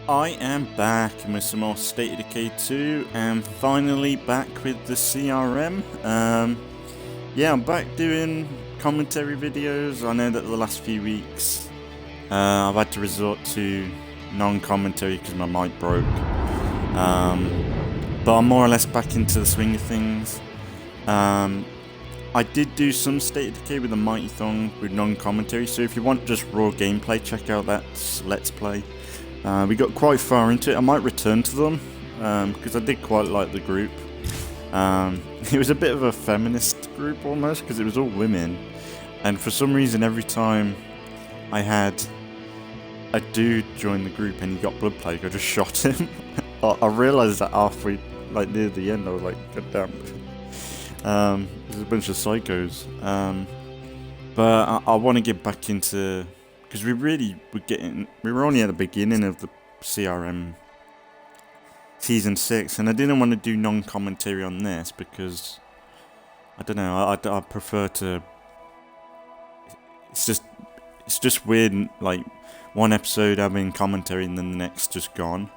I am back with some more State of Decay 2 and finally back with the CRM. Yeah, I'm back doing commentary videos. I know that the last few weeks I've had to resort to non-commentary because my mic broke. But I'm more or less back into the swing of things. I did do some State of Decay with the Mighty Thong with non-commentary, so if you want just raw gameplay, check out that Let's Play. We got quite far into it. I might return to them because I did quite like the group. It was a bit of a feminist group almost because it was all women, and for some reason every time I had a dude join the group and he got blood plague, I just shot him. I realised that halfway, like near the end, I was like, god damn. There's a bunch of psychos. But I want to get back into, because we were only at the beginning of the CRM season 6, and I didn't want to do non-commentary on this because I don't know. I prefer to. It's just weird, like one episode having commentary and then the next just gone.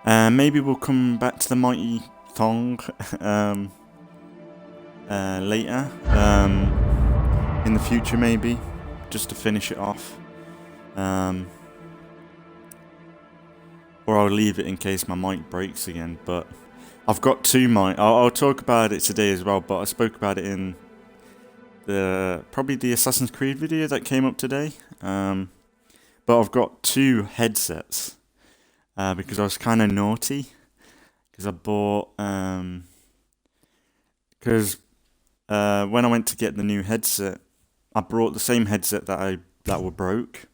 Maybe we'll come back to the Mighty Thong later in the future, maybe just to finish it off, or I'll leave it in case my mic breaks again. But I've got two mic. I'll talk about it today as well, but I spoke about it in probably the Assassin's Creed video that came up today. But I've got two headsets because I was kind of naughty. Because I bought, because when I went to get the new headset, I brought the same headset that were broke,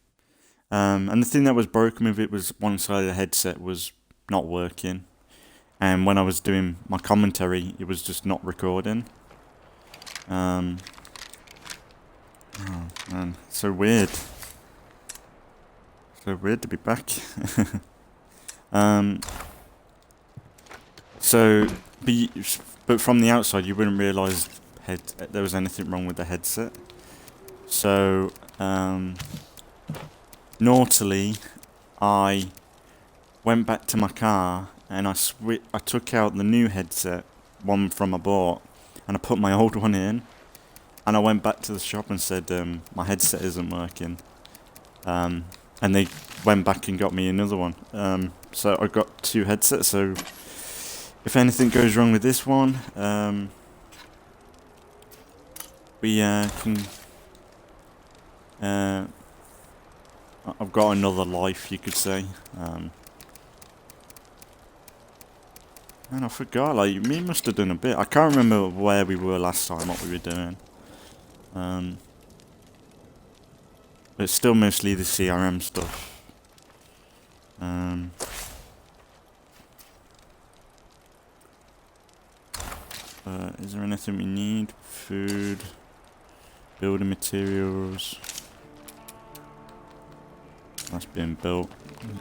and the thing that was broken with it was one side of the headset was not working, and when I was doing my commentary, it was just not recording. Oh man, so weird. So weird to be back. But from the outside, you wouldn't realise there was anything wrong with the headset. So, naughtily, I went back to my car and I took out the new headset, one from I bought, and I put my old one in. And I went back to the shop and said, my headset isn't working. And they went back and got me another one. So I got two headsets, so if anything goes wrong with this one, we can. I've got another life, you could say. And I forgot. Like me must have done a bit. I can't remember where we were last time, what we were doing. But it's still mostly the CRM stuff. Is there anything we need? Food, building materials. That's been built.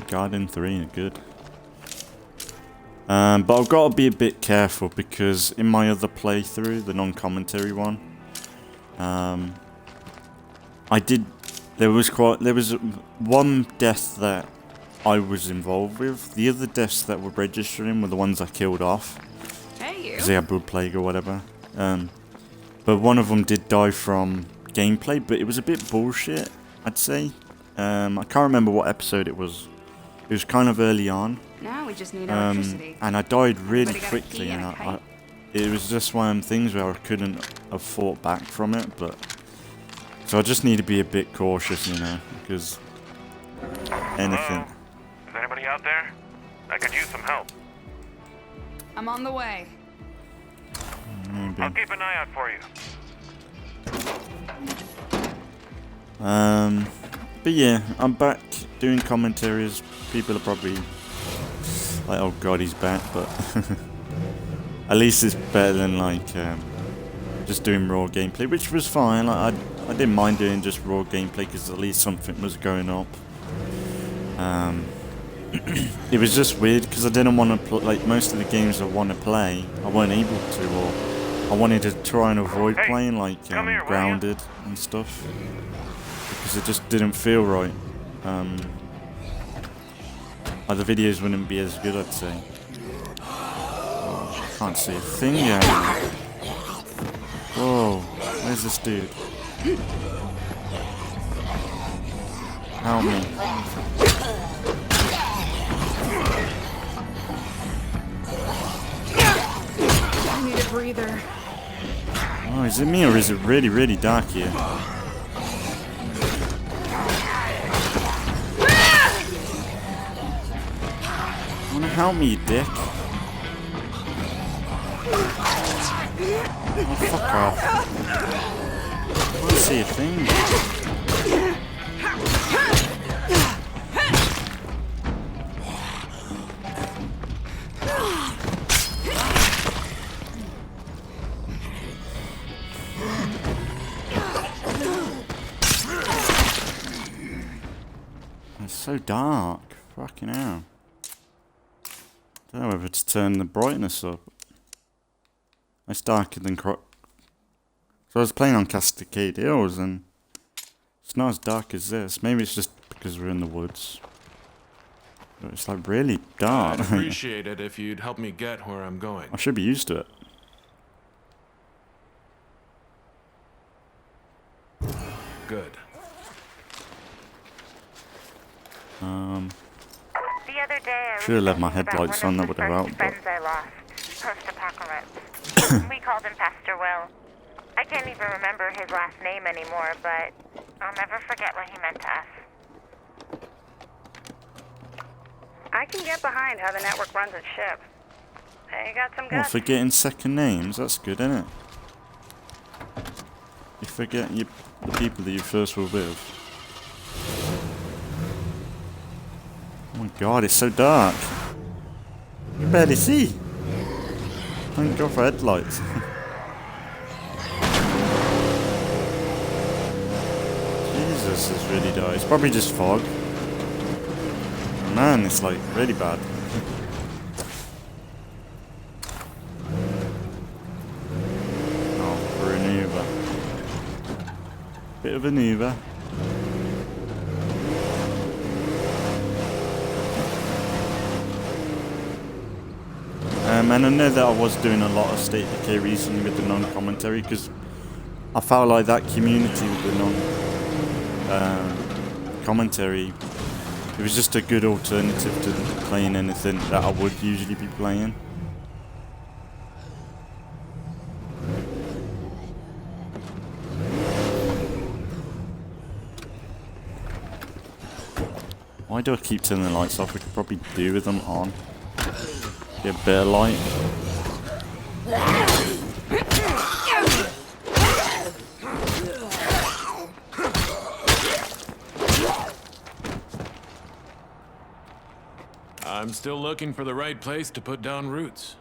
Garden 3, good. But I've got to be a bit careful because in my other playthrough, the non-commentary one, there was one death that I was involved with. The other deaths that were registering were the ones I killed off. Because they had blood plague or whatever. But one of them did die from gameplay, but it was a bit bullshit, I'd say. I can't remember what episode it was. It was kind of early on. Now we just need electricity. And I died really quickly, and it was just one of them things where I couldn't have fought back from it, but so I just need to be a bit cautious, you know, because anything. Hello? Is anybody out there? I could use some help. I'm on the way. Maybe. I'll keep an eye out for you. But yeah, I'm back doing commentaries. People are probably like, oh god, he's back, but at least it's better than like just doing raw gameplay, which was fine. Like, I didn't mind doing just raw gameplay because at least something was going up. It was just weird because I didn't want to like most of the games I want to play, I weren't able to, or I wanted to try and avoid playing like Grounded and stuff because it just didn't feel right. the videos wouldn't be as good, I'd say. Oh, can't see a thing yet. Whoa, where's this dude? Help me. I need a breather. Oh, is it me or is it really, really dark here? Wanna help me, you dick? Oh, fuck off. I can't see a thing. It's so dark. Fucking hell. Don't know whether to turn the brightness up. It's darker than So I was playing on Cascade Hills and it's not as dark as this. Maybe it's just because we're in the woods. But it's like really dark. I'd appreciate it if you'd help me get where I'm going. I should be used to it. Good. The other day, I Should have left my thinking about headlights one on, of that the would have first helped, but- friends I lost, post-apocalypse. We called him Pastor Will. I can't even remember his last name anymore, but I'll never forget what he meant to us. I can get behind how the network runs its ship. Hey, you got some Oh, guts. forgetting second names, that's good, isn't it? You forget the people that you first were with. Oh my god, it's so dark. You can barely see. Thank god for headlights. Jesus, it's really dark. It's probably just fog. Man, it's like really bad. Oh, we're an Uber. Bit of an Uber. And I know that I was doing a lot of State of Decay recently with the non-commentary because I felt like that community with the non-commentary, it was just a good alternative to playing anything that I would usually be playing. Why do I keep turning the lights off? We could probably do with them on. Get a bit of light. I'm still looking for the right place to put down roots.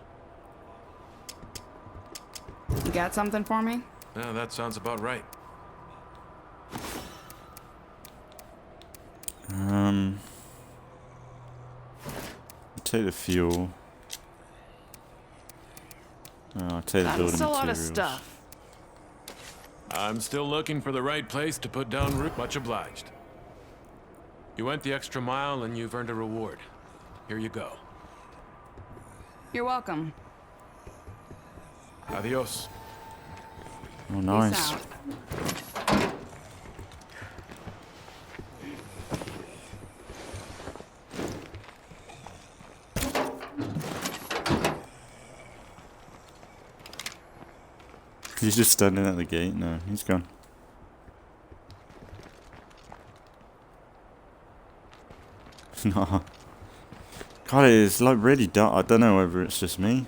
You got something for me? Yeah, that sounds about right. Take the fuel. I'll take the building That's a lot of materials. stuff. I'm still looking for the right place to put down roots. Much obliged. You went the extra mile and you've earned a reward. Here you go. You're welcome. Adios. Oh, nice. Peace out. He's just standing at the gate. No, he's gone. No. God, it is like really dark. I don't know whether it's just me.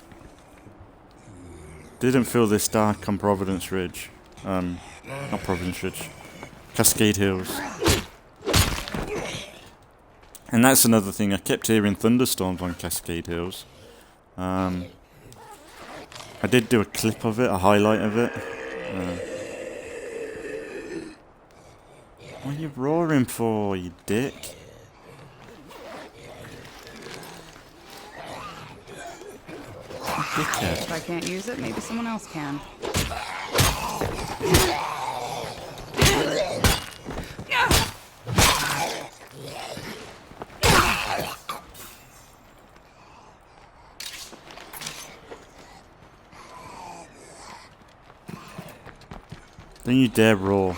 Didn't feel this dark on Providence Ridge. Not Providence Ridge. Cascade Hills. And that's another thing. I kept hearing thunderstorms on Cascade Hills. I did do a clip of it, a highlight of it. What are you roaring for, you dick? Dickhead. If I can't use it, maybe someone else can. Don't you dare roar.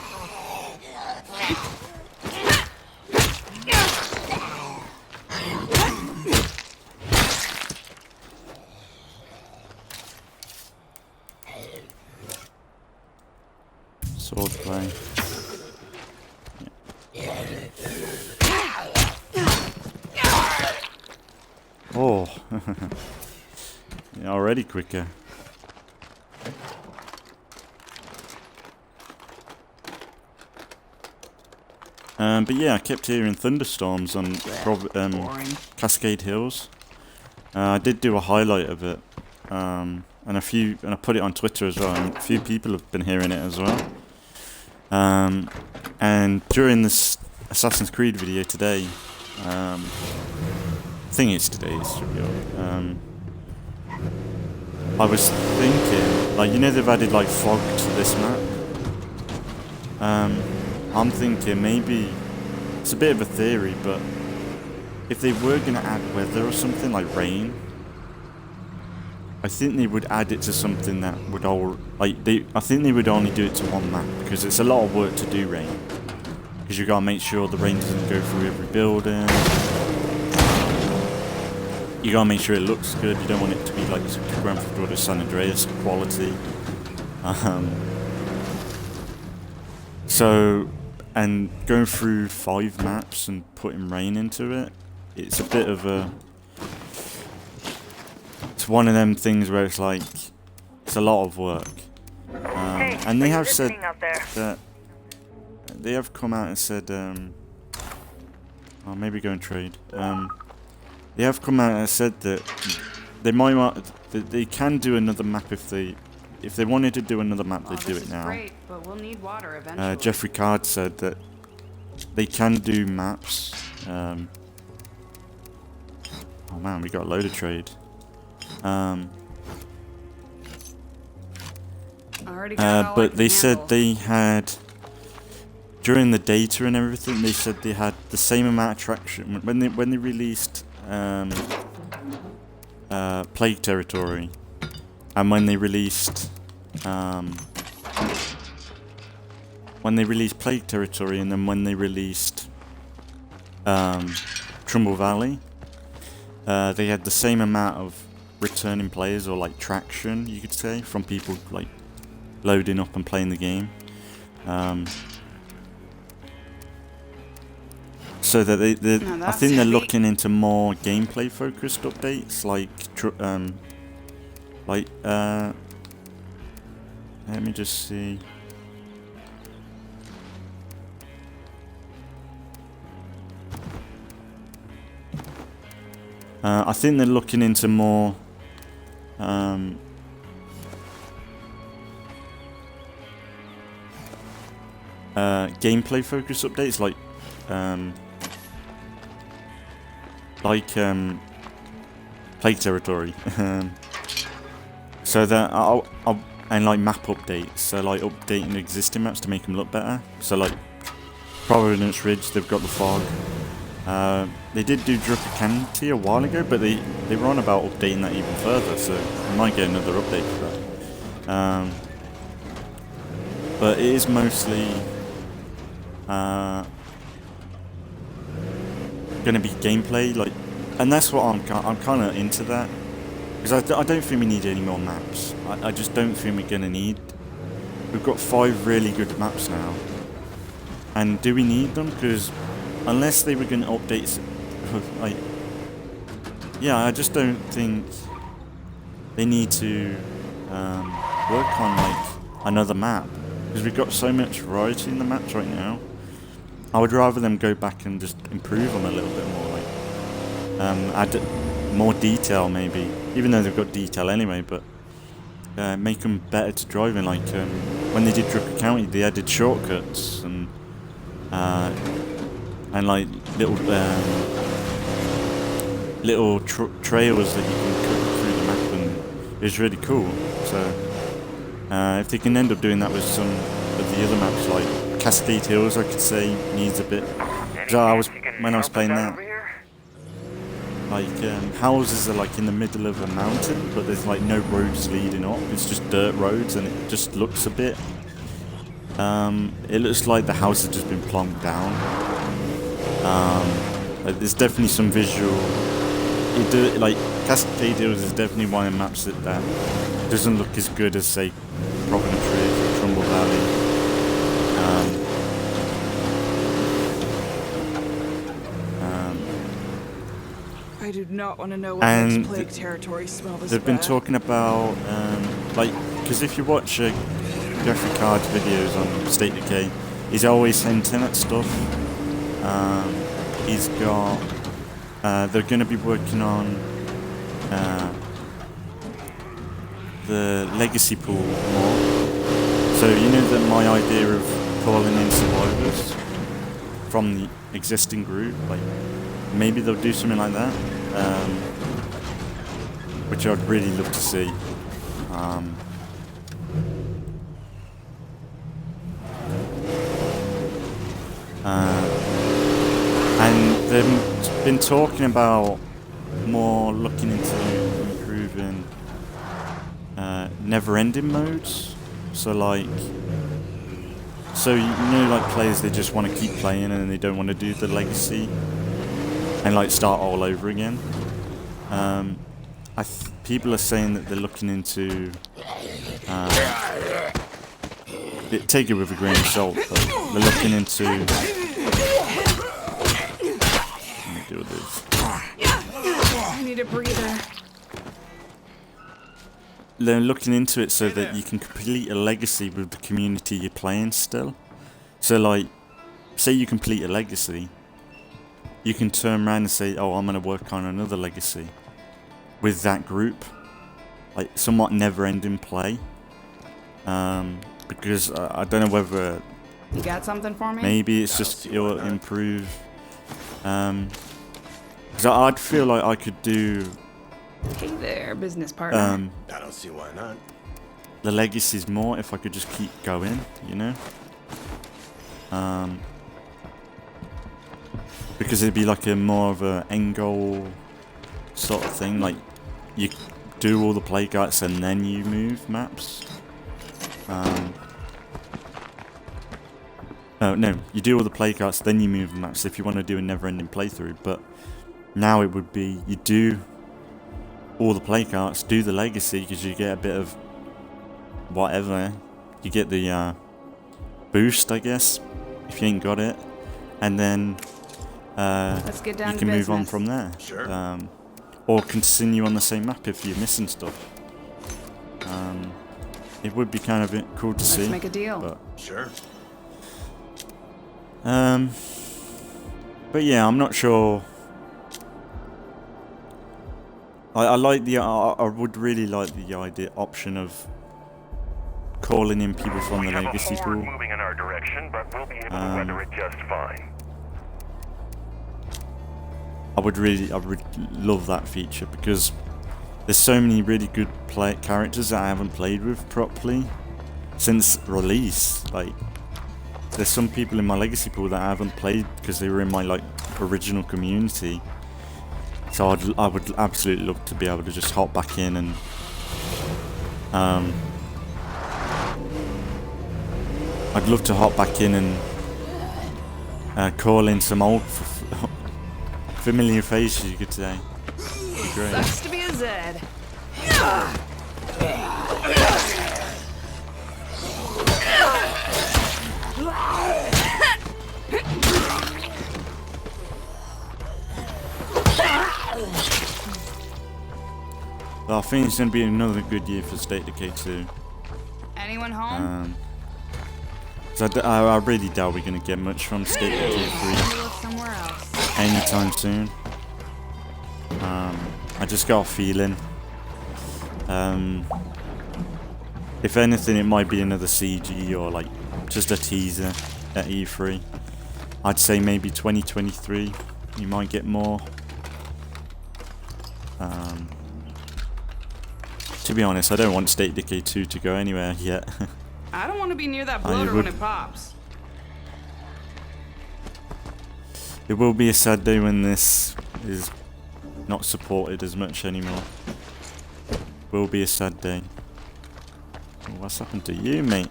Swordplay. Oh, yeah, already quicker. But yeah, I kept hearing thunderstorms on Cascade Hills. I did do a highlight of it, and I put it on Twitter as well. And a few people have been hearing it as well. And during this Assassin's Creed video today, I think it's today's video. I was thinking, like, you know, they've added like fog to this map. I'm thinking maybe it's a bit of a theory, but if they were gonna add weather or something like rain, I think they would add it to something that would all I think they would only do it to one map, because it's a lot of work to do rain. Because you gotta make sure the rain doesn't go through every building. You gotta make sure it looks good. You don't want it to be like Grand Theft Auto San Andreas quality. So, and going through 5 maps and putting rain into it, it's a bit of a... It's one of them things where it's like, it's a lot of work. And they have said that... They have come out and said, oh, maybe go and trade. They have come out and said that they they can do another map if they wanted to do another map, they'd do it now. Great, but we'll need water eventually. Jeffrey Card said that they can do maps. Oh man, we got a load of trade. But they said they had, during the data and everything, they said they had the same amount of traction when they released Plague Territory, and when they released Plague Territory, and then when they released Trumball Valley, they had the same amount of returning players, or like traction, you could say, from people like loading up and playing the game. So that I think they're looking into more gameplay focused updates, let me just see. I think they're looking into more gameplay focused updates, like Plague Territory. So that and like map updates, so like updating existing maps to make them look better. So like Providence Ridge, they've got the fog. They did do Drucker County a while ago, but they were on about updating that even further, so we might get another update for that. But it is mostly going to be gameplay, like, and that's what I'm kind of into that, because I don't think we need any more maps. I just don't think we're going to need. We've got 5 really good maps now, and do we need them? Because unless they were going to update, like, yeah, I just don't think they need to work on like another map, because we've got so much variety in the maps right now. I would rather them go back and just improve them a little bit more, like add more detail maybe, even though they've got detail anyway, but make them better to drive in. Like when they did Drucker County, they added shortcuts and like little trails that you can cut through the map, and it was really cool. So if they can end up doing that with some of the other maps, like Cascade Hills, I could say needs a bit. When I was playing that, like houses are like in the middle of a mountain, but there's like no roads leading up. It's just dirt roads, and it just looks a bit It looks like the house has just been plonked down. There's definitely some visual. Like Cascade Hills is definitely one of the maps that doesn't look as good as, say, Providence Ridge or Trumball Valley. I do not want to know what makes plague territory smell this They've been talking about, like, because if you watch graphic cards videos on State of Decay, he's always hinting at stuff. He's got, they're going to be working on the legacy pool more. So you know that my idea of calling in survivors from the existing group, like maybe they'll do something like that, which I'd really love to see. And they've been talking about more looking into improving never-ending modes. So like, so you know, like players, they just want to keep playing and they don't want to do the legacy and like start all over again. People are saying that they're looking into. Take it with a grain of salt, but they're looking into. Let me deal with this. I need a breather. They're looking into it so that you can complete a legacy with the community you're playing still. So like, say you complete a legacy, you can turn around and say, oh, I'm going to work on another legacy with that group. Like somewhat never-ending play. Because I don't know whether... You got something for me? Maybe it's just it'll improve. Because I'd feel like I could do... Hey there, business partner. I don't see why not. The legacies more if I could just keep going, you know? Because it'd be like a more of a end goal sort of thing. Like, you do all the play guides and then you move maps. No, you do all the play cards, then you move maps if you want to do a never-ending playthrough. But now it would be you do all the play cards, do the legacy because you get a bit of whatever. You get the boost, I guess, if you ain't got it, and then Let's get down you to can move on business. from there. Sure. Or continue on the same map if you're missing stuff. It would be kind of cool to see. Let's make a deal. But, Sure. but yeah, I'm not sure. I like the. I would really like the option of calling in people from the legacy pool. Moving in our direction, but we'll be able to weather it just fine. I would love that feature because there's so many really good characters that I haven't played with properly since release. Like, there's some people in my legacy pool that I haven't played because they were in my like original community. So I would absolutely love to be able to just hop back in and I'd love to hop back in and call in some old familiar faces, you could say. It'd be great. Sucks to be a Zed. But I think it's going to be another good year for State of Decay 2. Anyone home? So I really doubt we're going to get much from State of Decay 3 Look somewhere else. anytime soon. I just got a feeling. If anything, it might be another CG or like just a teaser at E3. I'd say maybe 2023. You might get more. To be honest, I don't want State of Decay 2 to go anywhere yet. I don't want to be near that bloater when it pops. It will be a sad day when this is not supported as much anymore. Will be a sad day. What's happened to you, mate?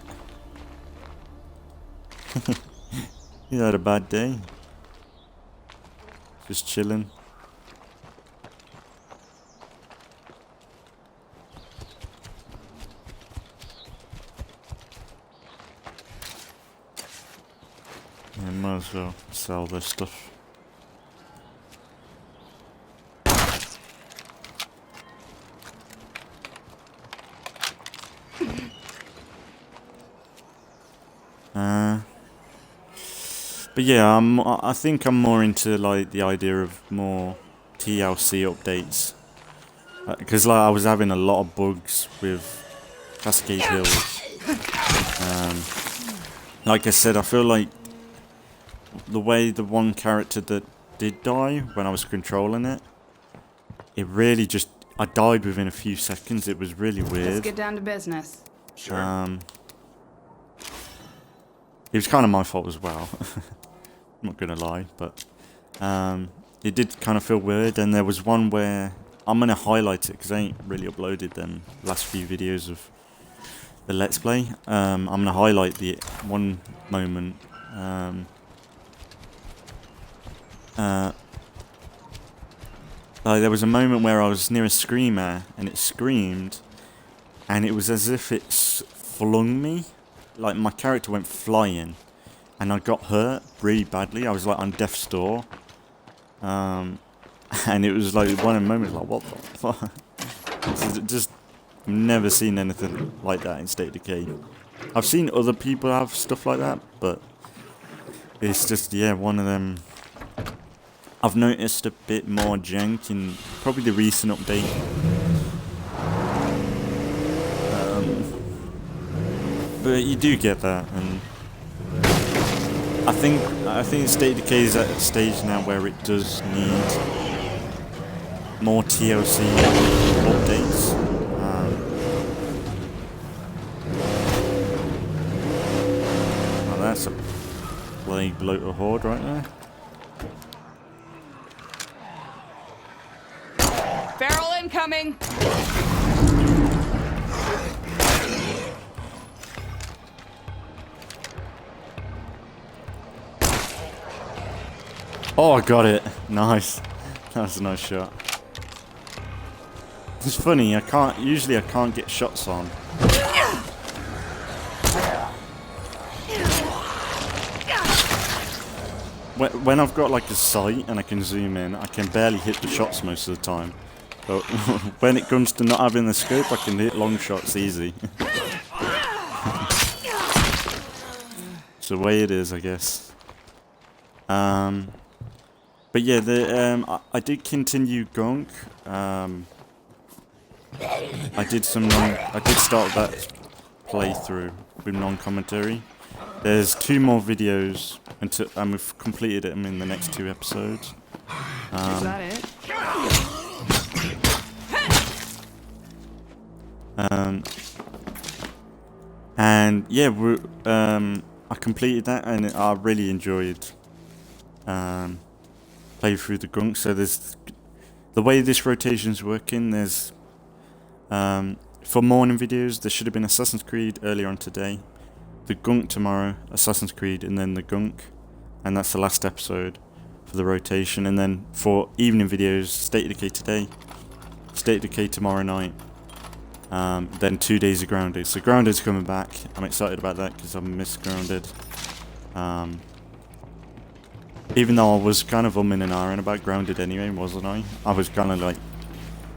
You had a bad day. Just chilling. Yeah, might as well sell this stuff. But yeah, I think I'm more into like the idea of more TLC updates, because like I was having a lot of bugs with Cascade Hills. Like I said, I feel like the way the one character that did die when I was controlling it, it really just, I died within a few seconds. It was really weird. Let's get down to business. It was kind of my fault as well. I'm not gonna lie, but it did kind of feel weird. And there was one where I'm gonna highlight it because I ain't really uploaded them last few videos of the Let's Play. I'm gonna highlight the one moment. Like there was a moment where I was near a screamer and it screamed, and it was as if it flung me. Like my character went flying, and I got hurt really badly. I was like on death's door, and it was like one of the moments like, what the fuck? Just never seen anything like that in State of Decay. I've seen other people have stuff like that, but it's just, yeah, one of them. I've noticed a bit more jank in probably the recent update. But you do get that, and I think State of Decay is at a stage now where it does need more TLC updates. Oh, that's a plague bloater horde right there. Barrel incoming! Oh, I got it. Nice. That was a nice shot. It's funny, usually I can't get shots on. When I've got like a sight and I can zoom in, I can barely hit the shots most of the time. But when it comes to not having the scope, I can hit long shots easy. It's the way it is, I guess. But yeah, I did continue Gunk. I did start that playthrough with non-commentary. There's 2 more videos, and we've completed them in the next 2 episodes. Is that it? And yeah, I completed that, and I really enjoyed play through the Gunk. So there's the way this rotation's working. There's for morning videos, there should have been Assassin's Creed earlier on today, the Gunk tomorrow, Assassin's Creed, and then the Gunk, and that's the last episode for the rotation. And then for evening videos, State of Decay today, State of Decay tomorrow night, then 2 days of Grounded. So Grounded's coming back. I'm excited about that because I've missed Grounded. Even though I was kind of umming and ahhing about Grounded anyway, wasn't I? I was kind of like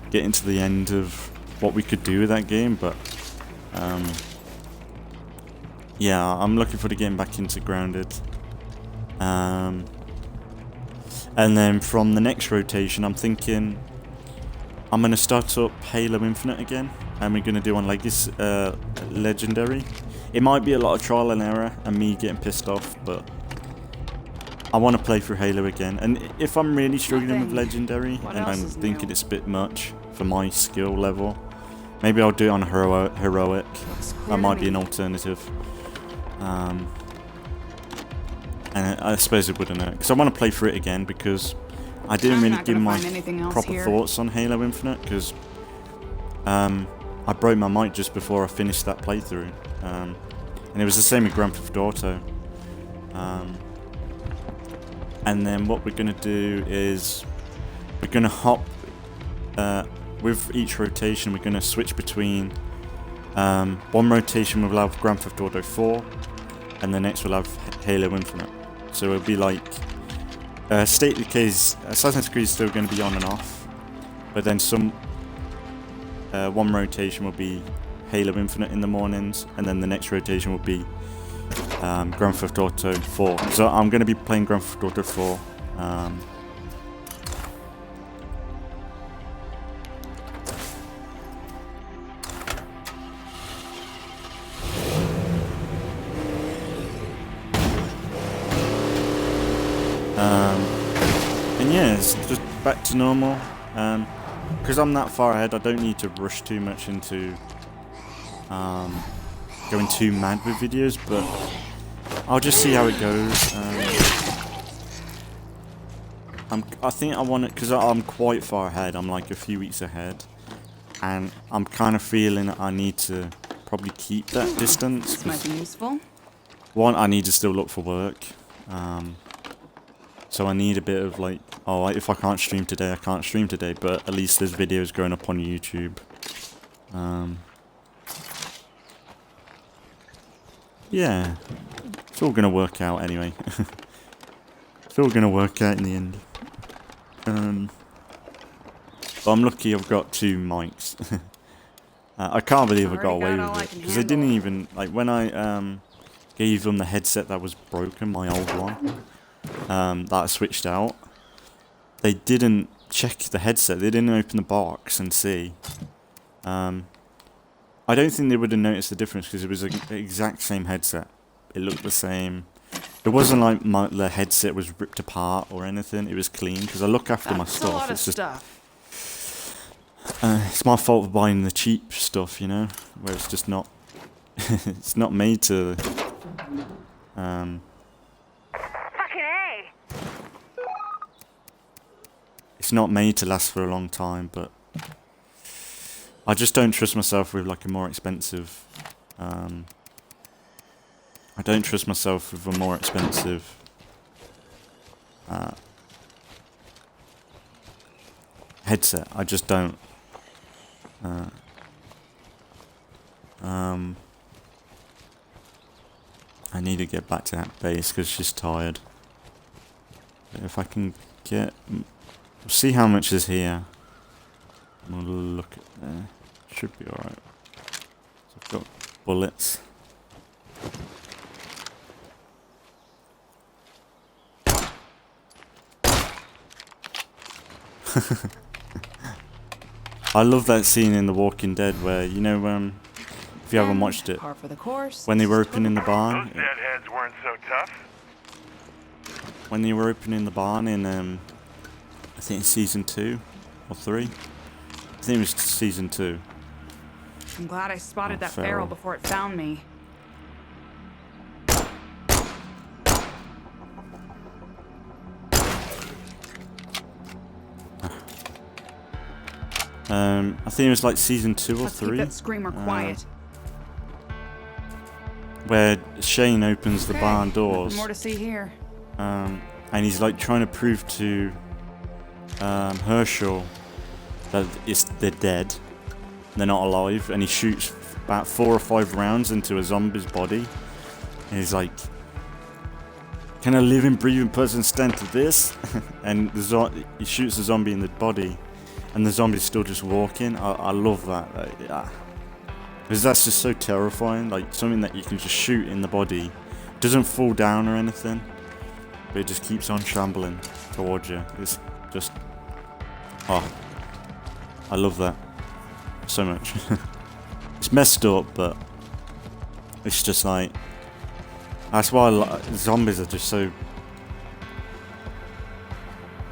getting to the end of what we could do with that game, but yeah, I'm looking forward to getting back into Grounded. And then from the next rotation, I'm thinking I'm going to start up Halo Infinite again, and we're going to do on Legacy, Legendary. It might be a lot of trial and error and me getting pissed off, but I want to play through Halo again. And if I'm really struggling with Legendary and I'm thinking it's a bit much for my skill level, maybe I'll do it on Heroic. That might be an alternative. And I suppose it wouldn't hurt, because I want to play through it again, because I didn't really give my proper thoughts on Halo Infinite, because I broke my mic just before I finished that playthrough. And it was the same with Grand Theft Auto. And then what we're going to do is we're going to hop with each rotation. We're going to switch between one rotation we'll have Grand Theft Auto 4 and the next we'll have Halo Infinite. So it'll be like State of Decay's Assassin's Creed is still going to be on and off, but then one rotation will be Halo Infinite in the mornings, and then the next rotation will be Grand Theft Auto 4. So I'm going to be playing Grand Theft Auto 4. And yeah, it's just back to normal. Because I'm that far ahead, I don't need to rush too much into going too mad with videos, but I'll just see how it goes. I think I want it because I'm quite far ahead. I'm like a few weeks ahead, and I'm kind of feeling I need to probably keep that distance. This might be useful. One, I need to still look for work. So I need a bit of like, oh, if I can't stream today, I can't stream today, but at least there's videos going up on YouTube. Yeah, it's all gonna work out anyway. It's all gonna work out in the end. But I'm lucky I've got 2 mics. I can't believe I got away with it, because they didn't even, like when I gave them the headset that was broken, my old one, that I switched out, they didn't check the headset, they didn't open the box and see. I don't think they would have noticed the difference because it was the exact same headset. It looked the same. It wasn't like the headset was ripped apart or anything. It was clean because I look after my stuff. It's just it's my fault for buying the cheap stuff, you know, where it's just not. It's not made to. Fucking A! It's not made to last for a long time, but I just don't trust myself with like a more expensive. I don't trust myself with a more expensive headset. I just don't. I need to get back to that base because she's tired. But if I can get, we'll see how much is here. We'll look at there. Should be alright. So I've got bullets. I love that scene in The Walking Dead where, you know, if you haven't watched it, Par for the course. when they were opening the barn. Those deadheads weren't so tough. When they were opening the barn in, I think it's season 2 or 3. I think it was season 2. I'm glad I spotted that feral. feral before it found me. I think it was like season 2 or Let's 3. keep that screamer quiet. Where Shane opens the barn doors. More to see here. And he's like trying to prove to Herschel that they're dead, they're not alive, and he shoots about 4 or 5 rounds into a zombie's body, and he's like, "Can a living, breathing person stand to this?" And he shoots the zombie in the body, and the zombie's still just walking. I love that, yeah, because that's just so terrifying. Like something that you can just shoot in the body, doesn't fall down or anything, but it just keeps on shambling towards you. It's just, oh, I love that so much. It's messed up, but it's just like, that's why zombies are just so,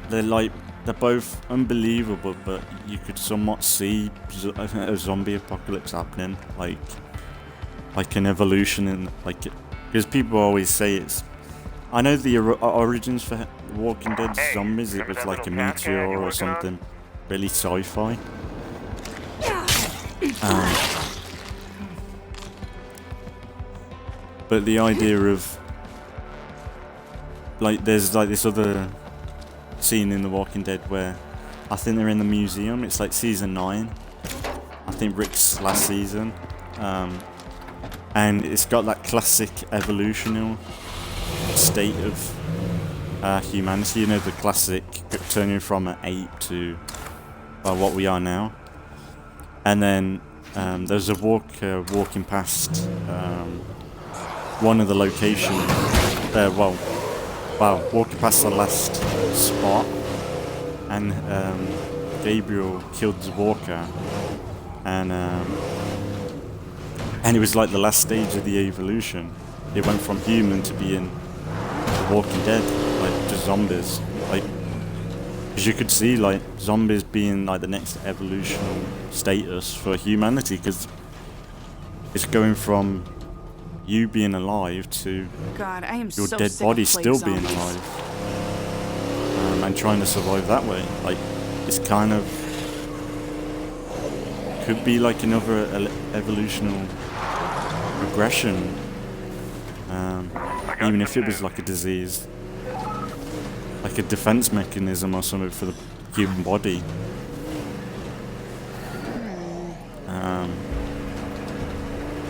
they're both unbelievable, but you could somewhat see a zombie apocalypse happening, like an evolution in, like, because people always say it's, I know the origins for Walking Dead zombies, it was like a meteor or something really sci-fi. But the idea of like there's like this other scene in The Walking Dead where I think they're in the museum. It's like season 9. I think Rick's last season. And it's got that classic evolutional state of humanity. You know, the classic turning from an ape to what we are now. And then there's a walker walking past one of the locations. Walking past the last spot, and Gabriel killed the walker, and it was like the last stage of the evolution. It went from human to being the Walking Dead, like just zombies. Like, because you could see like zombies being like the next evolutional status for humanity, because it's going from you being alive to God, I am your so dead sick body of plague still zombies. being alive, and trying to survive that way. Like, it's kind of could be like another evolutional regression, even if it was like a disease, like a defense mechanism or something for the human body.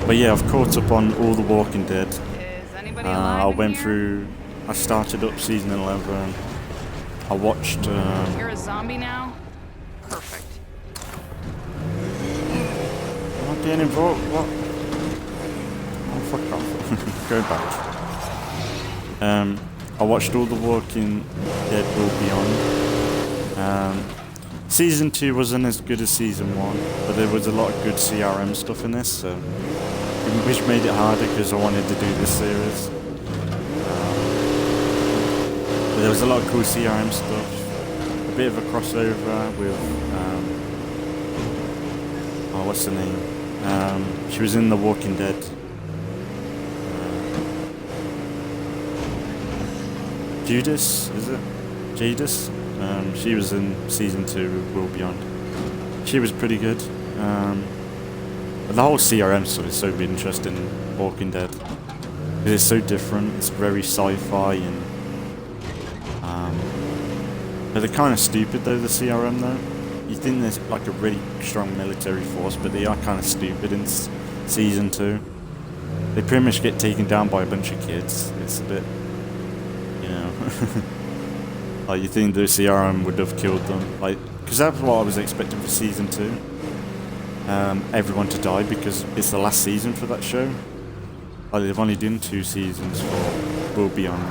But yeah, I've caught up on all The Walking Dead. Is anybody I alive in went here? through. I started up season 11. I watched. You're a zombie now? Perfect. Am I getting involved? What? Oh, fuck off. Go back. I watched all The Walking Dead World Beyond. Season 2 wasn't as good as Season 1, but there was a lot of good CRM stuff in this, so which made it harder because I wanted to do this series. But there was a lot of cool CRM stuff. A bit of a crossover with what's her name? She was in The Walking Dead. Judas, is it? Jadis? She was in season 2 of World Beyond. She was pretty good. But the whole CRM stuff is so interesting in Walking Dead. Because it's so different, it's very sci-fi and but they're kind of stupid though, the CRM though. You think there's like a really strong military force, but they are kind of stupid in season 2. They pretty much get taken down by a bunch of kids. It's a bit, you know, like you think the CRM would have killed them, like, because that's what I was expecting for season 2. Everyone to die because it's the last season for that show. Like, they've only done 2 seasons for World Beyond.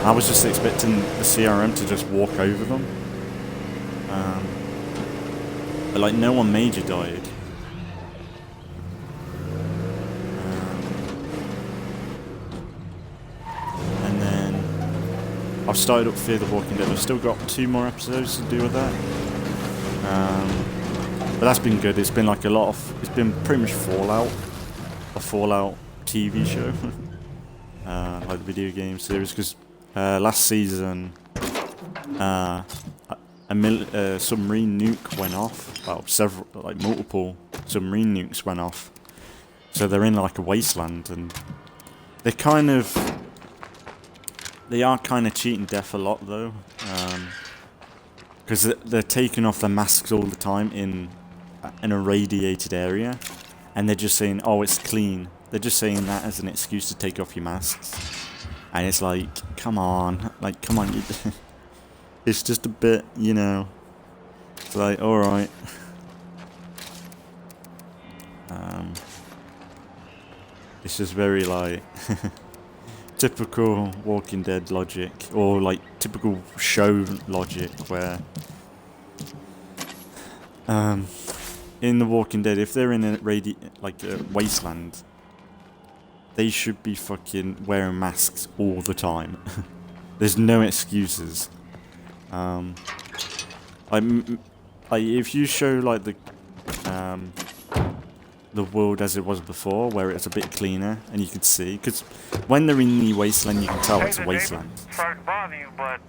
I was just expecting the CRM to just walk over them. But like no one major died. And then I've started up Fear the Walking Dead. I've still got 2 more episodes to do with that. But that's been good. It's been like it's been pretty much Fallout. A Fallout TV show. Like the video game series, because last season a submarine nuke went off. Well, multiple submarine nukes went off. So they're in like a wasteland, and they are kind of cheating death a lot though, because they're taking off their masks all the time in an irradiated area, and they're just saying, "Oh, it's clean." They're just saying that as an excuse to take off your masks, and it's like, come on, it's just a bit, you know. It's like, all right. It's just very like typical Walking Dead logic, or like typical show logic, where in The Walking Dead, if they're in a wasteland, they should be fucking wearing masks all the time. There's no excuses. If you show like the world as it was before, where it's a bit cleaner and you could see, because when they're in the wasteland, you can tell it's a wasteland.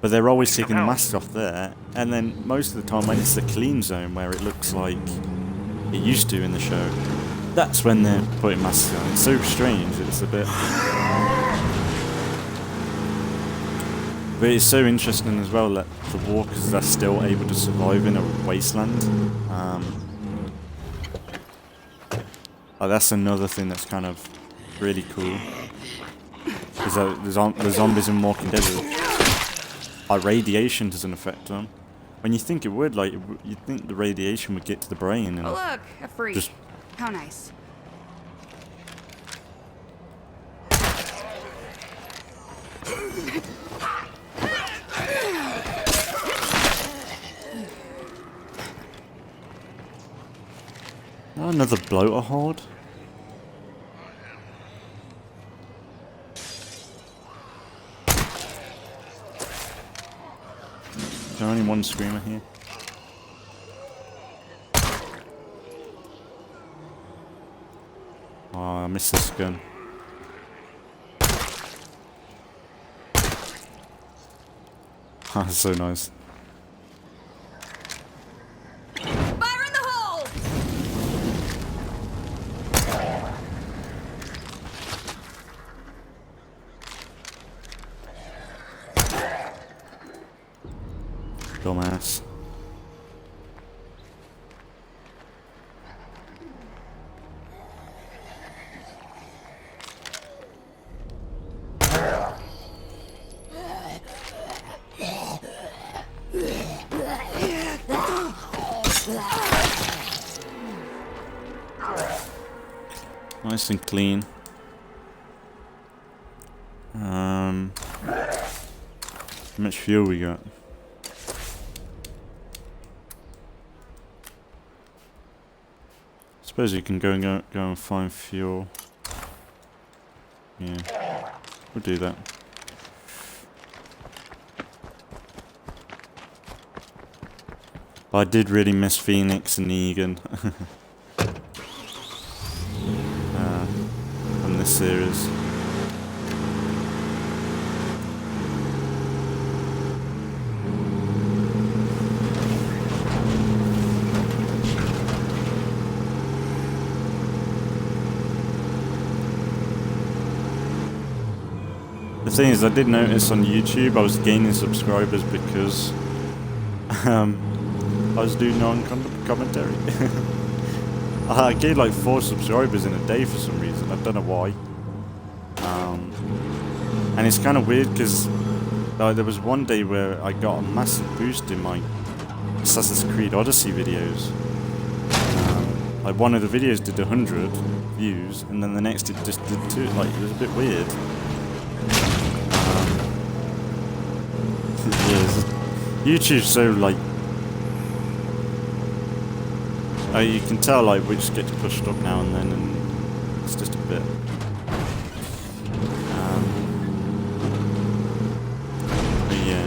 But they're always taking the masks off there, and then most of the time when it's the clean zone, where it looks like it used to in the show, that's when they're putting masks on. It's so strange. It's a bit. But it's so interesting as well that the walkers are still able to survive in a wasteland. That's another thing that's kind of really cool. Is that the zombies in Walking Dead, radiation doesn't affect them. When you think it would, like, you'd think the radiation would get to the brain and Oh look, a freak. just How nice. oh, another bloater horde. Is there only one screamer here? Oh, I missed this gun. That's so nice. Fire in the hole! Dumbass. Nice and clean. How much fuel we got? Suppose you can go and find fuel. Yeah, we'll do that. But I did really miss Phoenix and Negan from this series. The thing is, I did notice on YouTube I was gaining subscribers because I was doing non-commentary. I gained like 4 subscribers in a day for some reason. I don't know why. And it's kind of weird because there was one day where I got a massive boost in my Assassin's Creed Odyssey videos. Like one of the videos did 100 views, and then the next it just did 2. Like, it was a bit weird. YouTube's so like, you can tell like which gets pushed up now and then, and it's just a bit. But yeah.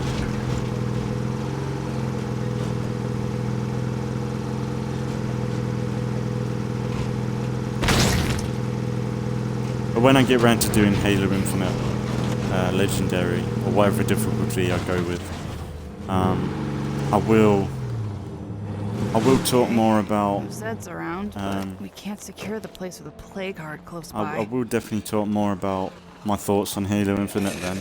But when I get around to doing Halo Infinite Legendary, or whatever difficulty I go with, I will talk more about. Zed's around, but we can't secure the place with a plague heart close by. I will definitely talk more about my thoughts on Halo Infinite then.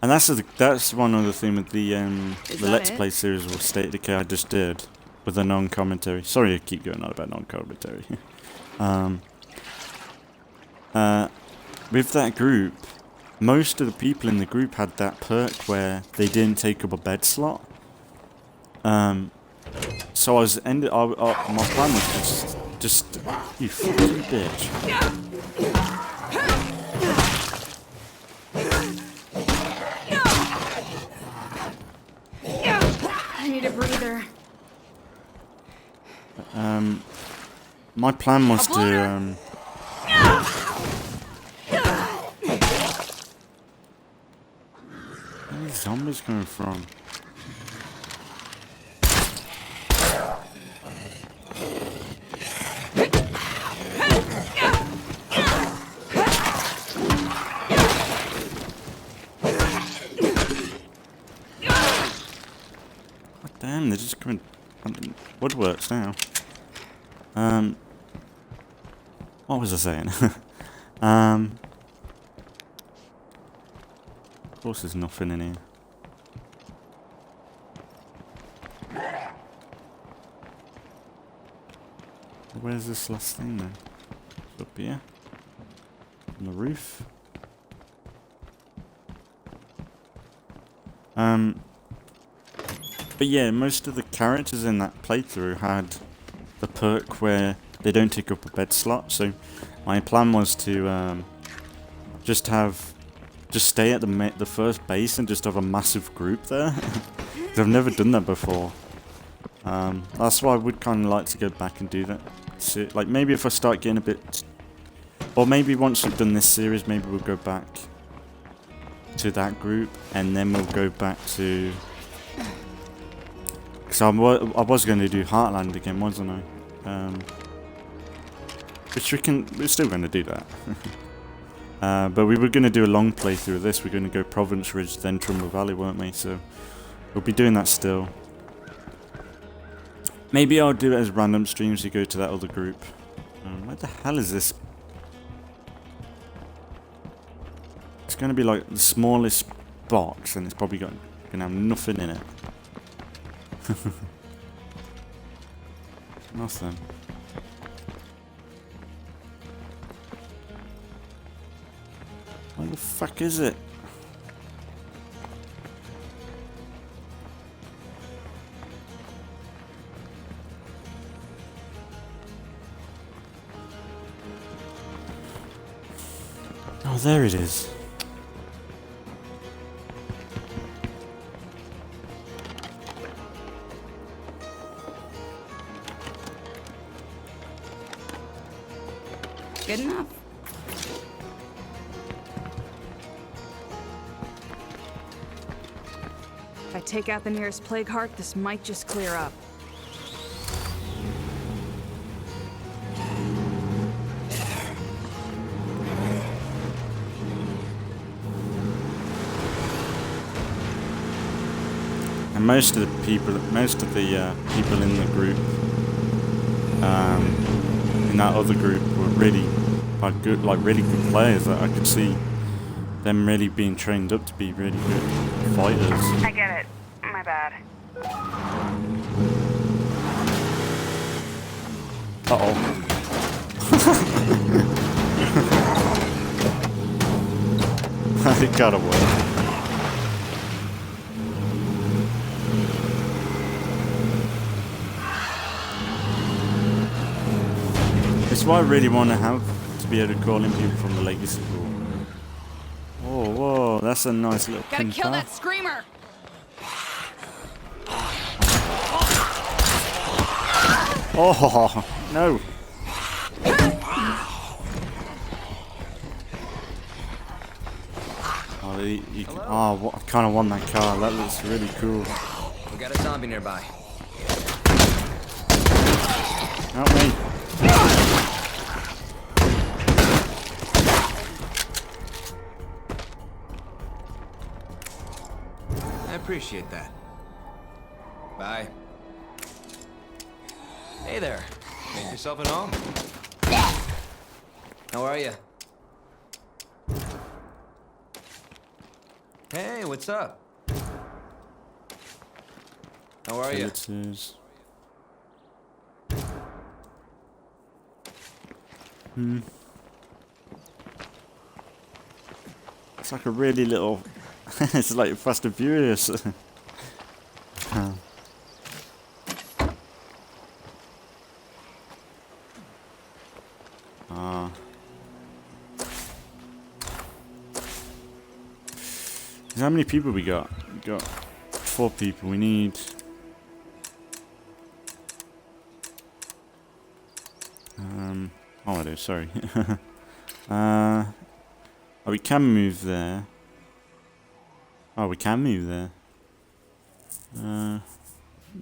And that's one other thing with the Let's Play series of State of Decay I just did with the non-commentary. Sorry, I keep going on about non-commentary. With that group, most of the people in the group had that perk where they didn't take up a bed slot. So my plan was just you fucking bitch. I need a breather. My plan was to where are these zombies coming from? Damn, they're just coming woodworks now. What was I saying? Of course there's nothing in here. Where's this last thing then? It's up here. On the roof. But yeah, most of the characters in that playthrough had the perk where they don't take up a bed slot, so my plan was to just stay at the first base and just have a massive group there. 'Cause I've never done that before. That's why I would kind of like to go back and do that. So, like maybe if I start getting a bit, or maybe once we've done this series, maybe we'll go back to that group and then we'll go back to. Because I was going to do Heartland again, wasn't I? Which we're still going to do that. But we were going to do a long playthrough of this. We're going to go Providence Ridge, then Trumball Valley, weren't we? So we'll be doing that still. Maybe I'll do it as random streams to go to that other group. Where the hell is this? It's going to be like the smallest box, and it's probably going to have nothing in it. Nothing. Where the fuck is it? Oh, there it is. Good enough. If I take out the nearest plague heart, this might just clear up. And most of the people in the group, in that other group, were really good players. I could see them really being trained up to be really good fighters. I get it. My bad. Uh-oh. It gotta work. It's what I really want to have, to be able to call in people from the legacy pool. Whoa, whoa, that's a nice little Gotta pin kill car. that screamer! Oh, no. Oh, I kind of want that car. That looks really cool. We got a zombie nearby. Help me. I appreciate that. Bye. Hey there. Make yourself at home. How are you? Hey, what's up? How are you? It's like a really little. It's like Fast and Furious. How many people we got? We got 4 people. We need. Oh, I do. Sorry. Oh, we can move there. Oh, we can move there. No,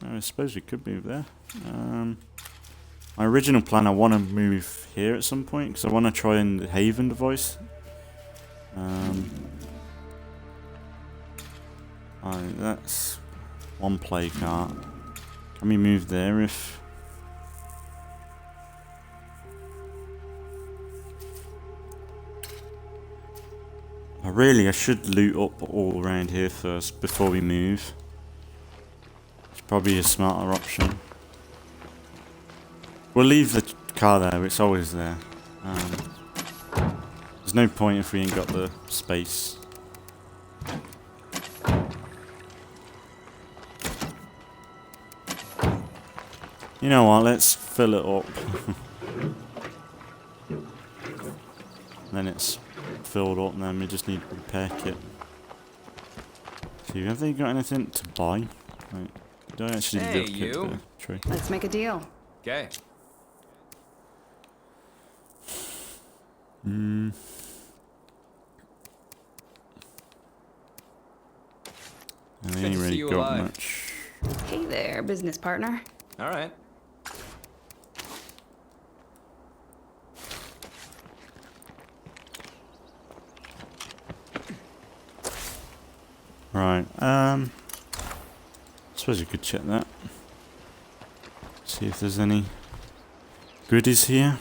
I suppose we could move there. My original plan, I want to move here at some point because I want to try in the Haven device. That's one play cart. Can we move there if... I should loot up all around here first before we move. It's probably a smarter option. We'll leave the car there, it's always there. There's no point if we ain't got the space. You know what, let's fill it up. Then it's filled up and then we just need a repair kit. See, have they got anything to buy? Right. Don't actually Hey, look at the tree. Let's make a deal. Okay. They Good ain't to see really you got alive. much. Hey there, business partner. All right. Right, suppose you could check that. See if there's any goodies here.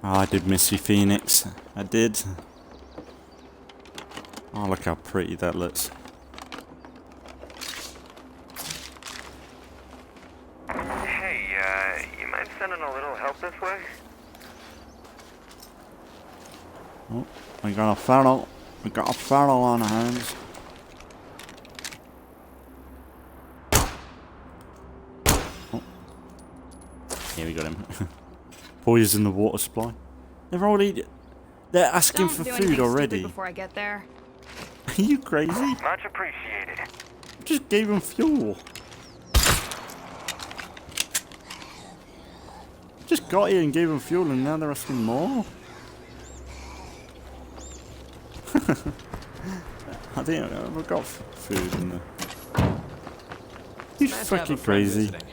Oh, I did miss you, Phoenix. I did. Oh, look how pretty that looks. Hey, you mind sending a little help this way? Oh, we got a feral. We got a feral on our hands. Oh. Here we got him. Poison the water supply. They're asking for food already. Before I get there. Are you crazy? Much appreciated. Just gave him fuel. Just got here and gave him fuel and now they're asking more? I think I've got food in there. You Nice to have a fucking friend crazy. visiting.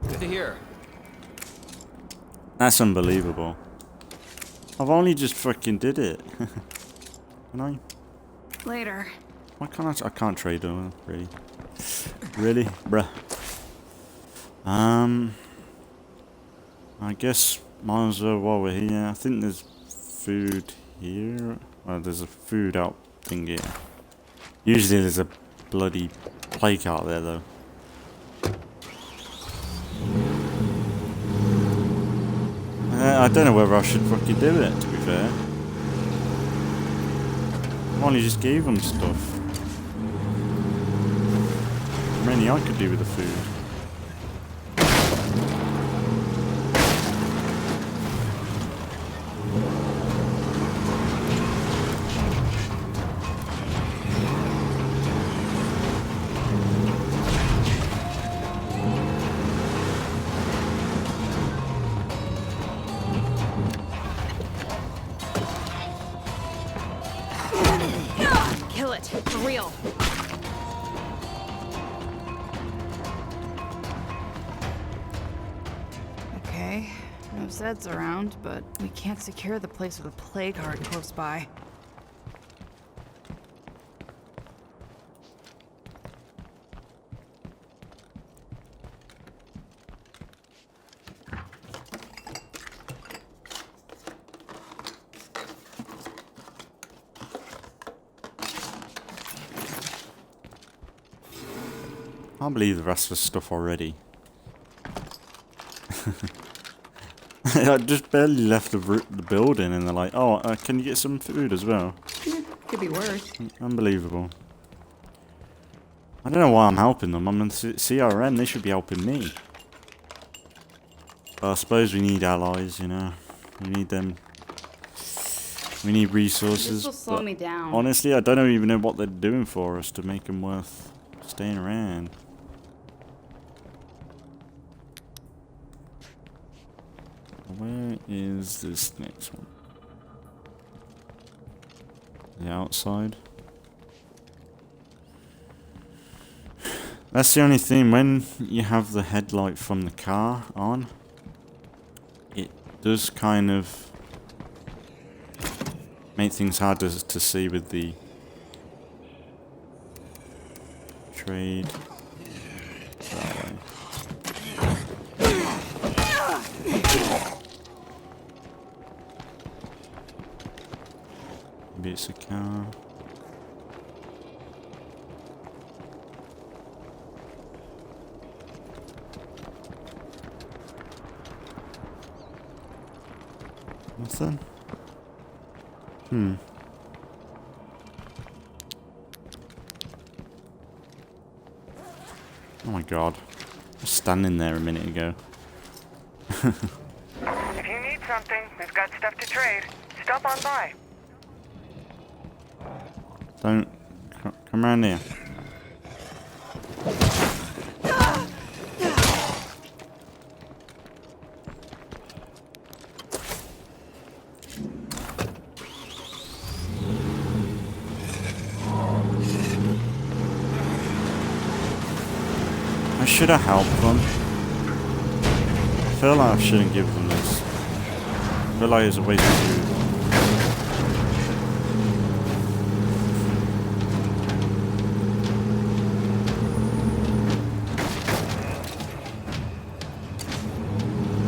Good to hear. That's unbelievable. I've only just fucking did it. Can I? Later. Why can't I can't trade them, really. Really? Bruh. I guess might as well while we're here. I think there's food here. Well, there's a food out thing here. Usually there's a bloody plague out there though. I don't know whether I should fucking do it, to be fair. I only just gave them stuff. Many I could do with the food. Kill it. For real. Okay. No Zeds around, but we can't secure the place with a plague heart close by. I can't believe the rest of the stuff already. I just barely left the building and they're like, oh, can you get some food as well? Could be worse. Unbelievable. I don't know why I'm helping them. I'm in CRM, they should be helping me. But I suppose we need allies, you know. We need them. We need resources. This will slow but me down. honestly, I don't even know what they're doing for us to make them worth staying around. Where is this next one? The outside. That's the only thing, when you have the headlight from the car on, it does kind of make things harder to see with the trade. That way. Maybe it's a car. Nothing? Oh my god. I was standing there a minute ago. If you need something, we've got stuff to trade. Stop on by. Don't... Come around here. I should have helped them. I feel like I shouldn't give them this. I feel like it's a waste of food.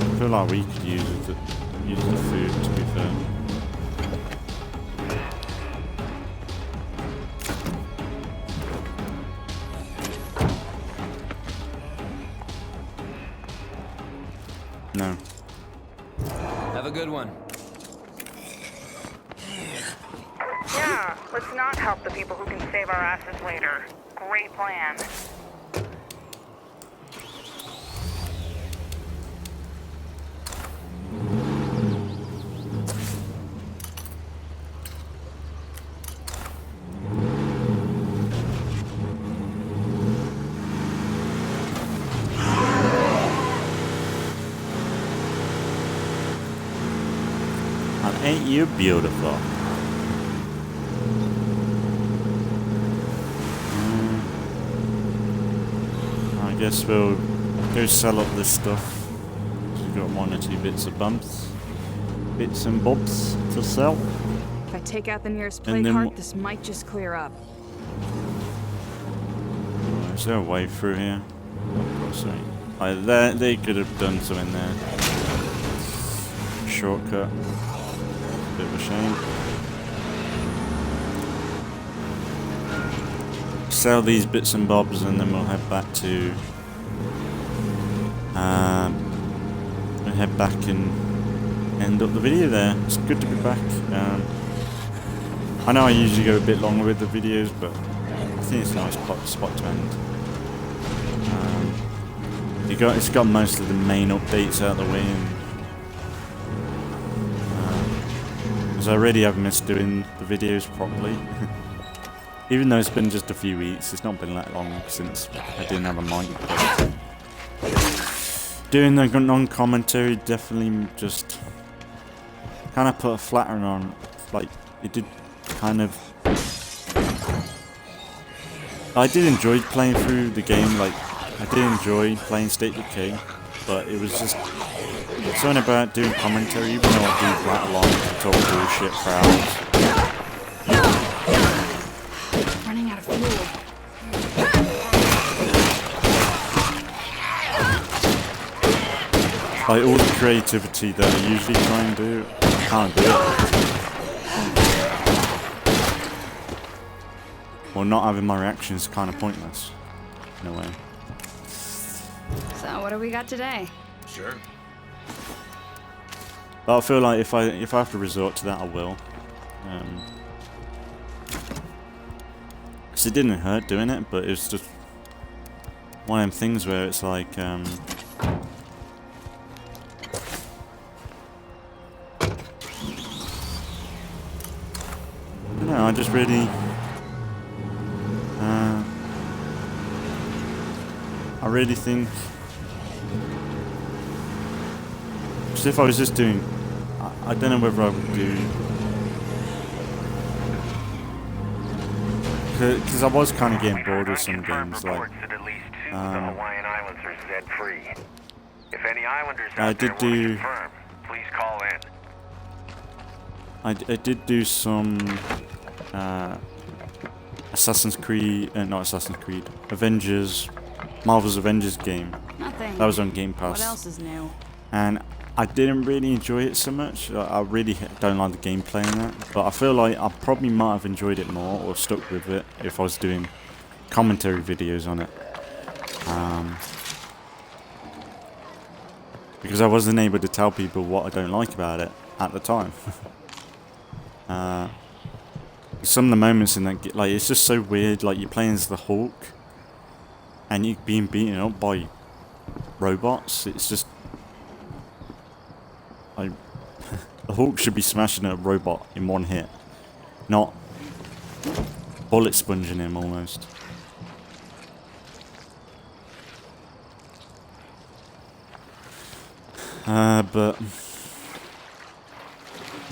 I feel like we could use the food, to be fair. No. Have a good one. Yeah, let's not help the people who can save our asses later. Great plan. Ain't you beautiful? I guess we'll go sell up this stuff. We've got 1 or 2 bits and bobs to sell. If I take out the nearest And plague then heart, this might just clear up. Is there a way through here? Oh, sorry. They could have done something there. Shortcut. Bit of a shame. Sell these bits and bobs and then we'll head back to we'll head back and end up the video there. It's good to be back. I know I usually go a bit longer with the videos, but I think it's a nice spot to end. It's got most of the main updates out of the way, and because I already have missed doing the videos properly. Even though it's been just a few weeks, it's not been that long since I didn't have a mic. But doing the non-commentary definitely just kind of put a flatter on. Like, it did kind of... I did enjoy playing through the game, like, I did enjoy playing State of Decay, but it was just something about doing commentary, even though I do rattle on and talk bullshit for hours. Running out of fuel. Like, all the creativity that I usually try and do, I can't do it. Well, not having my reactions is kind of pointless, in a way. So what do we got today? Sure. But I feel like if I have to resort to that, I will. Because it didn't hurt doing it, but it's just one of them things where it's like, no, I just really, I really think, just if I was just doing, I don't know whether I would do, because I was kind of getting bored of some games, like, the Hawaiian Islands are Zed-free. If any islanders I out there did want to do- confirm, please call in. I did do some Assassin's Creed, not Assassin's Creed, Avengers, Marvel's Avengers game. Nothing. That was on Game What Pass. else is new? And I didn't really enjoy it so much. I really don't like the gameplay in that. But I feel like I probably might have enjoyed it more or stuck with it if I was doing commentary videos on it. Because I wasn't able to tell people what I don't like about it at the time. Some of the moments in that, like, it's just so weird. Like, you're playing as the Hulk, and you're being beaten up by robots. It's just, like, the Hulk should be smashing a robot in one hit, not bullet sponging him almost. But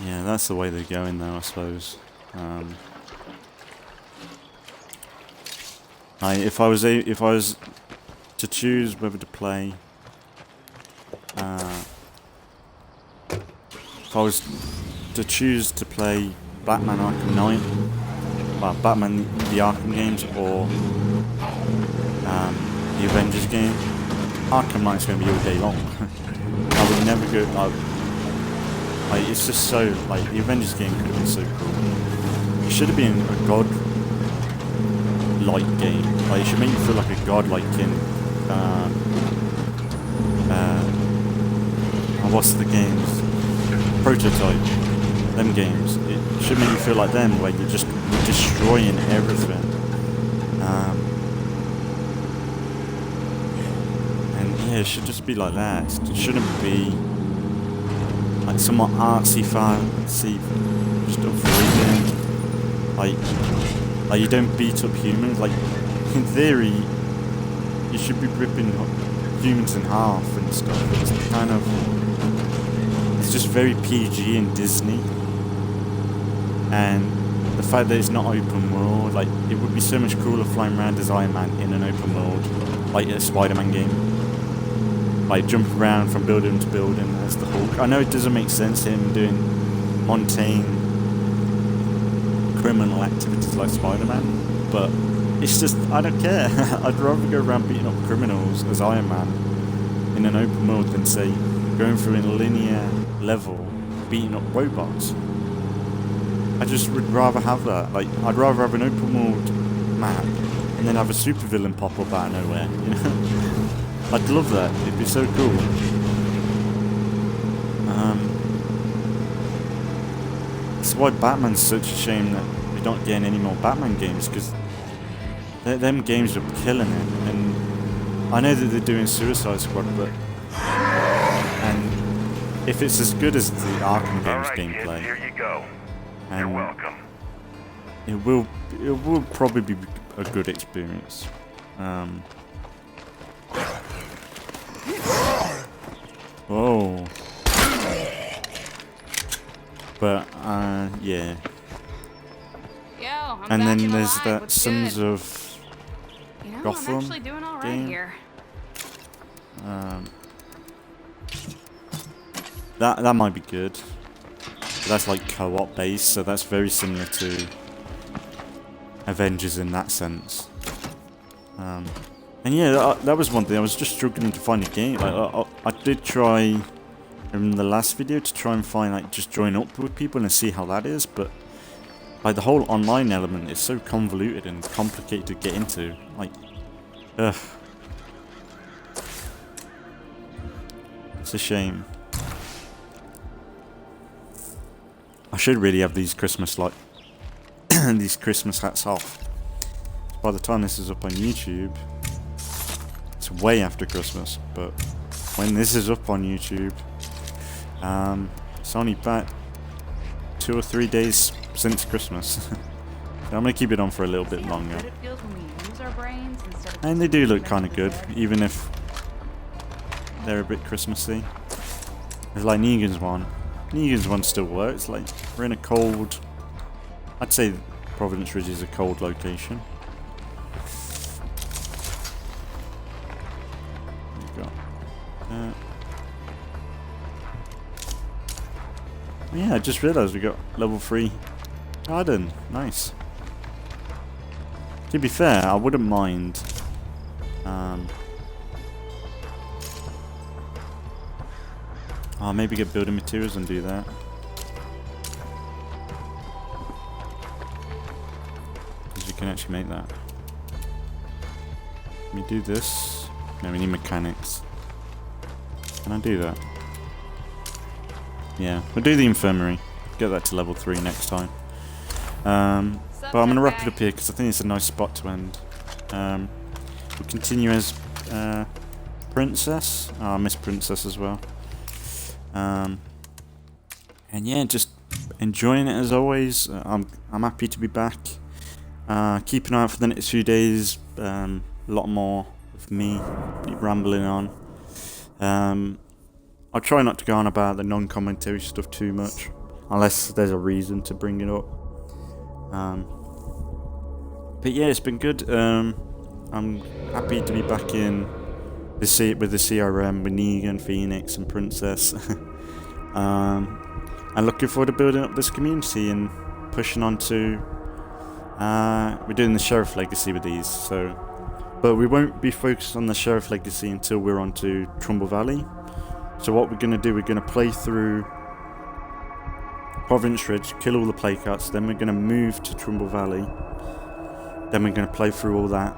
yeah, that's the way they're going now, I suppose. If I was to choose whether to play, if I was to choose to play Batman Arkham Knight, well, Batman the Arkham games, or the Avengers game, Arkham Knight's going to be all day long. I would never go. Like, it's just so, like, the Avengers game could have been so cool. It should have been a god-like game. Like, it should make you feel like a god-like in, what's the games? Prototype. Them games. It should make you feel like them, where you're just destroying everything. And yeah, it should just be like that. It shouldn't be like somewhat artsy, fancy, just avoiding. Like you don't beat up humans. Like, in theory, you should be ripping humans in half and stuff. It's kind of, it's just very PG and Disney. And the fact that it's not open world, like, it would be so much cooler flying around as Iron Man in an open world, like a Spider-Man game. Like, jump around from building to building as the Hulk. I know it doesn't make sense him doing mundane criminal activities like Spider-Man, but it's just, I don't care. I'd rather go around beating up criminals as Iron Man in an open world than, say, going through a linear level beating up robots. I just would rather have that. Like, I'd rather have an open world map and then have a supervillain pop up out of nowhere, you know? I'd love that. It'd be so cool. That's why Batman's such a shame that we're not getting any more Batman games, because them games are killing it. And I know that they're doing Suicide Squad, but and if it's as good as the Arkham games gameplay, Here you go. and You're welcome. it will probably be a good experience. Whoa. But, yeah. Yo, I'm And back then and there's alive. that What's Sons good? of You know, Gotham I'm actually doing all right game. here. That might be good. But that's like co-op based, so that's very similar to Avengers in that sense. And yeah, that was one thing. I was just struggling to find a game. Like, I did try in the last video to try and find, like, just join up with people and see how that is, but like the whole online element is so convoluted and complicated to get into. Like, ugh. It's a shame. I should really have these Christmas these Christmas hats off. By the time this is up on YouTube, it's way after Christmas, but when this is up on YouTube, it's only about 2 or 3 days since Christmas. So I'm gonna keep it on for a little bit See how longer. good it feels when we use our brains instead of And they do look them kind of to good, the dead? even if they're a bit Christmassy. It's like Negan's one. Negan's one still works. Like, we're in a cold, I'd say Providence Ridge is a cold location. Yeah, I just realised we got level 3 garden. Nice. To be fair, I wouldn't mind. I'll maybe get building materials and do that. Because you can actually make that. Let me do this. No, we need mechanics. Can I do that? Yeah, we'll do the infirmary. Get that to level 3 next time. But I'm going to wrap it up here because I think it's a nice spot to end. We'll continue as Princess. Oh, I miss Princess as well. And yeah, just enjoying it as always. I'm happy to be back. Keep an eye out for the next few days. A lot more of me rambling on. I'll try not to go on about the non-commentary stuff too much, unless there's a reason to bring it up. But yeah, it's been good. I'm happy to be back in with the CRM with Negan, Phoenix, and Princess. I'm looking forward to building up this community and pushing on to. We're doing the Sheriff Legacy with these, but we won't be focused on the Sheriff Legacy until we're on to Trumball Valley. So what we're going to do, we're going to play through Providence Ridge, kill all the plague carts, then we're going to move to Trumball Valley, then we're going to play through all that,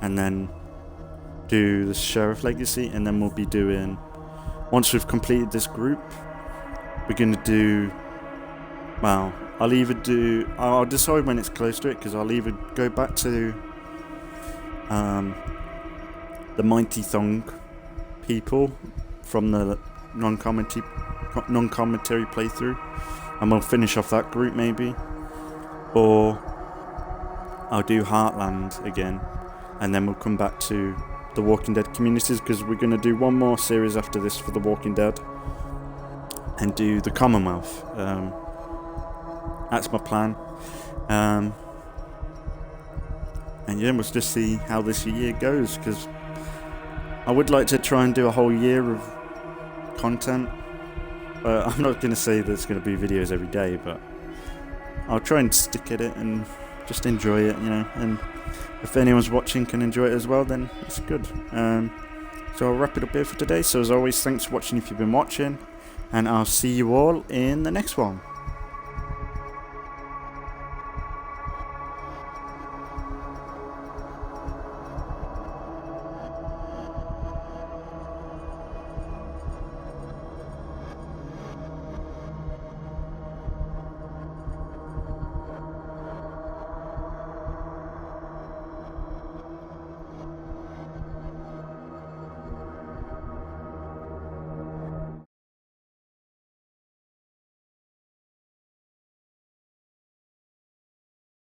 and then do the Sheriff Legacy, and then we'll be doing, once we've completed this group, we're going to do, well, I'll decide when it's close to it, because I'll either go back to the Mighty Thong people from the non-commentary playthrough, and we'll finish off that group maybe, or I'll do Heartland again, and then we'll come back to the Walking Dead communities, because we're going to do one more series after this for the Walking Dead and do the Commonwealth. That's my plan. And yeah, we'll just see how this year goes, because I would like to try and do a whole year of content. I'm not going to say there's going to be videos every day, but I'll try and stick at it and just enjoy it, you know. And if anyone's watching can enjoy it as well, then it's good. So I'll wrap it up here for today. So as always, thanks for watching if you've been watching, and I'll see you all in the next one.